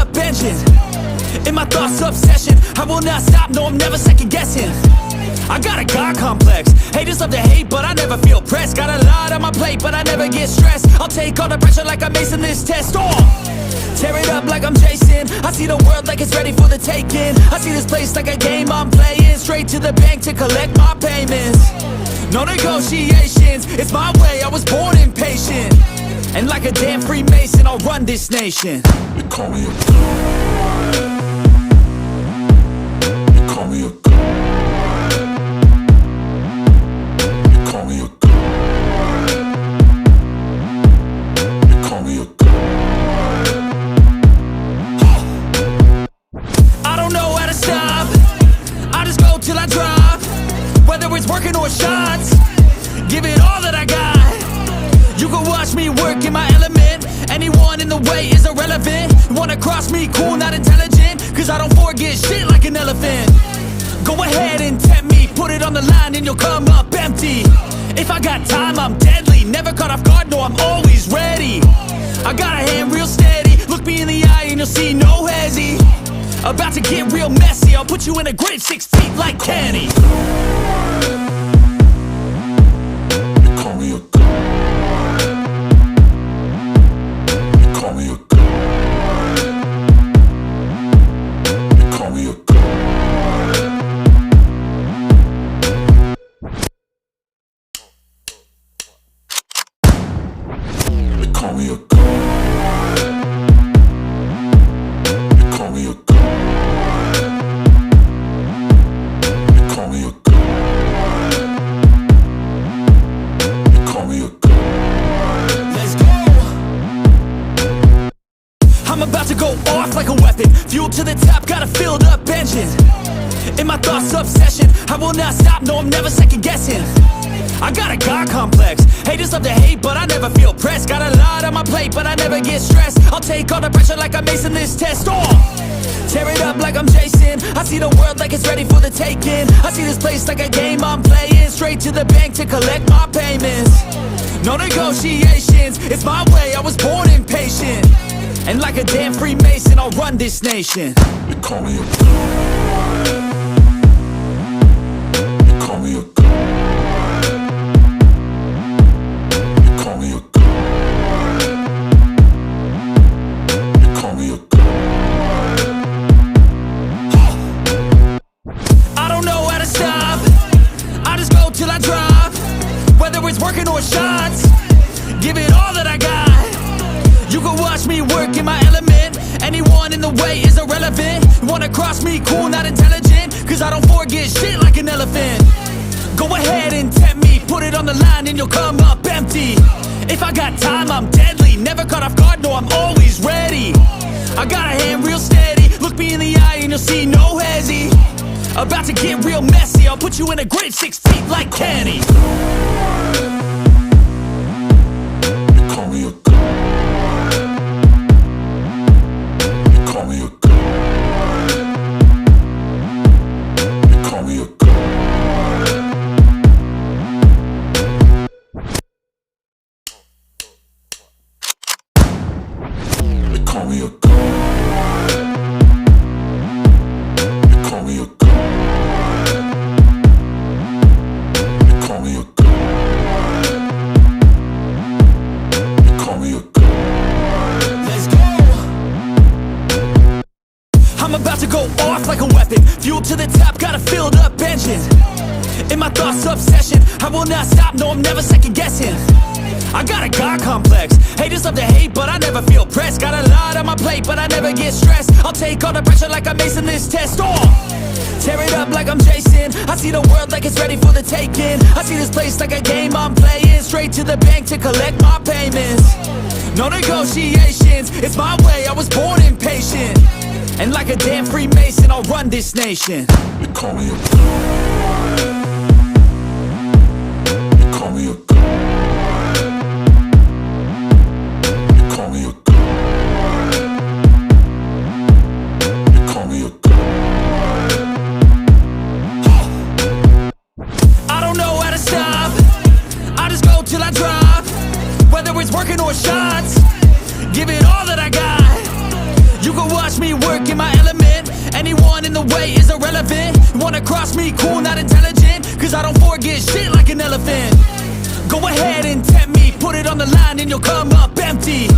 up engine. In my thoughts, obsession. I will not stop, no, I'm never second guessing. I got a God complex. Haters love to hate, but I never feel pressed. Got a lot on my plate, but I never get stressed. I'll take all the pressure like I'm Mason this test. Tear it up like I'm Jason. I see the world like it's ready for the taking. I see this place like a game I'm playing. Straight to the bank to collect my payments. No negotiations, it's my way, I was born impatient. And like a damn Freemason, I'll run this nation. They call me a god. They call me a god. They call me a god. They call me a god. I don't know how to stop, I just go till I drop. Whether it's working or shots, give it all that I got. You can watch me work in my element. Anyone in the way is irrelevant. You wanna cross me, cool, not intelligent. Cause I don't forget shit like an elephant. Go ahead and tempt me, put it on the line and you'll come up empty. If I got time, I'm deadly. Never caught off guard, no, I'm always ready. I got a hand real steady. Look me in the eye and you'll see no hezzy. About to get real messy. I'll put you in a grave 6 feet like Kenny. They call me a god. They call me a god. They call me a god. They call me a god. They call me a god. They call me a god. They call me a god. Let's go. I'm about to go off like a weapon. Fuel to the top, got a filled up engine. In my thoughts, obsession. I will not stop, no, I'm never second guessing. I got a God complex. Haters love to hate, but I never feel pressed. Got a lot on my plate, but I never get stressed. I'll take all the pressure like I'm Mason this test. Tear it up like I'm Jason. I see the world like it's ready for the taking. I see this place like a game I'm playing. Straight to the bank to collect my payments. No negotiations, it's my way, I was born impatient. And like a damn Freemason, I'll run this nation. They call me a god. They call me a god. They call me a god. They call me a god. I don't know how to stop, I just go till I drop. Whether it's working or shots, give it all that I got. You can watch me work in my element. Anyone in the way is irrelevant. You wanna cross me, cool, not intelligent. Cause I don't forget shit like an elephant. Go ahead and tempt me, put it on the line and you'll come up empty. If I got time, I'm deadly. Never caught off guard, no, I'm always ready. I got a hand real steady. Look me in the eye and you'll see no hezzy. About to get real messy. I'll put you in a grave 6 feet like Kenny. They call me a god. They call me a god. They call me a god. They call me a god. They call me a god. They call me a god. They call me a god. Let's go. I'm about to go off like a weapon. Fuel to the top, got a filled up engine. In my thoughts, obsession. I will not stop, no, I'm never second guessing. I got a God complex. Haters love to hate, but I never feel pressed. Got a lot on my plate, but I never get stressed. I'll take all the pressure like I'm Mason this test. Tear it up like I'm Jason. I see the world like it's ready for the taking. I see this place like a game I'm playing. Straight to the bank to collect my payments. No negotiations, it's my way, I was born impatient. And like a damn Freemason, I'll run this nation. They call me a god. They call me a god. They call me a god. They call me a god. I don't know how to stop, I just go till I drop. Whether it's working or shots, give it all that I got. You can watch me work in my element. Anyone in the way is irrelevant. Wanna cross me, cool, not intelligent, cause I don't forget shit like an elephant. Go ahead and tempt me, put it on the line and you'll come up empty.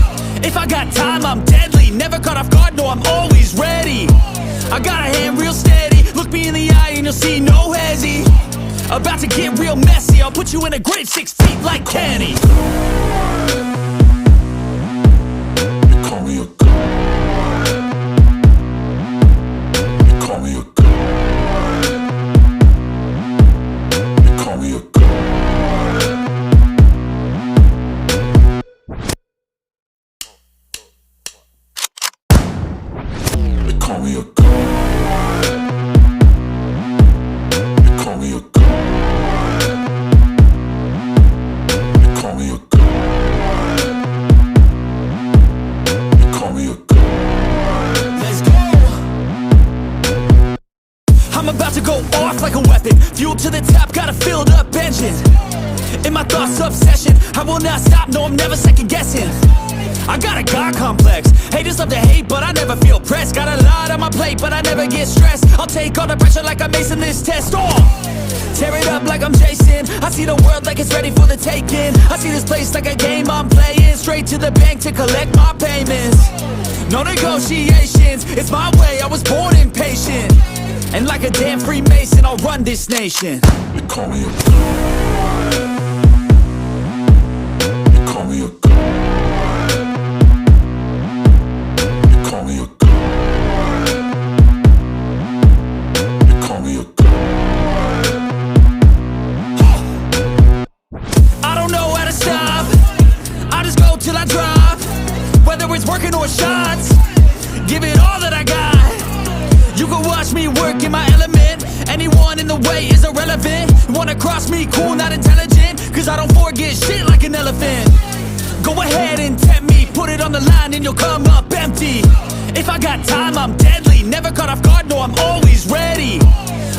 If I got time, I'm deadly, never caught off guard, no, I'm always ready. I got a hand real steady, look me in the eye and you'll see no hezzy. About to get real messy, I'll put you in a grave 6 feet like Kenny. Call me a god. Call me a god. Call me a god. Call me a god. Call me a god. Call me a god. Call me a god. Let's go. I'm about to go off like a weapon. Fuel to the top, got a filled up engine. In my thoughts, obsession. I will not stop, no, I'm never second guessing. I got a God complex. Haters love to hate, but I never feel pressed. Got a lot on my plate, but I never get stressed. I'll take all the pressure like I'm acing this test. Tear it up like I'm Jason. I see the world like it's ready for the taking. I see this place like a game I'm playing. Straight to the bank to collect my payments. No negotiations, it's my way, I was born impatient. And like a damn Freemason, I'll run this nation. They call me a god. They call me a god. They call me a god. They call me a god. I don't know how to stop, I just go till I drop. Whether it's working or shots, give it all that I got. You can watch me work in my element. Anyone in the way is irrelevant. Wanna cross me, cool, not intelligent, cause I don't forget shit like an elephant. Go ahead and tempt me, put it on the line and you'll come up empty. If I got time, I'm deadly, never caught off guard, no, I'm always ready.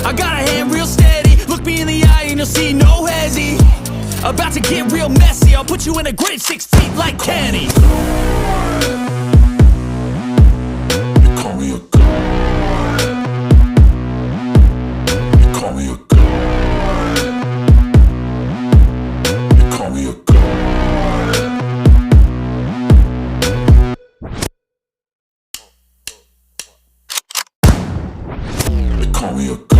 I got a hand real steady, look me in the eye and you'll see no hezzy. About to get real messy, I'll put you in a grave 6 feet like Kenny. They call me a god. They call me a god. They call me a god. They call me a god.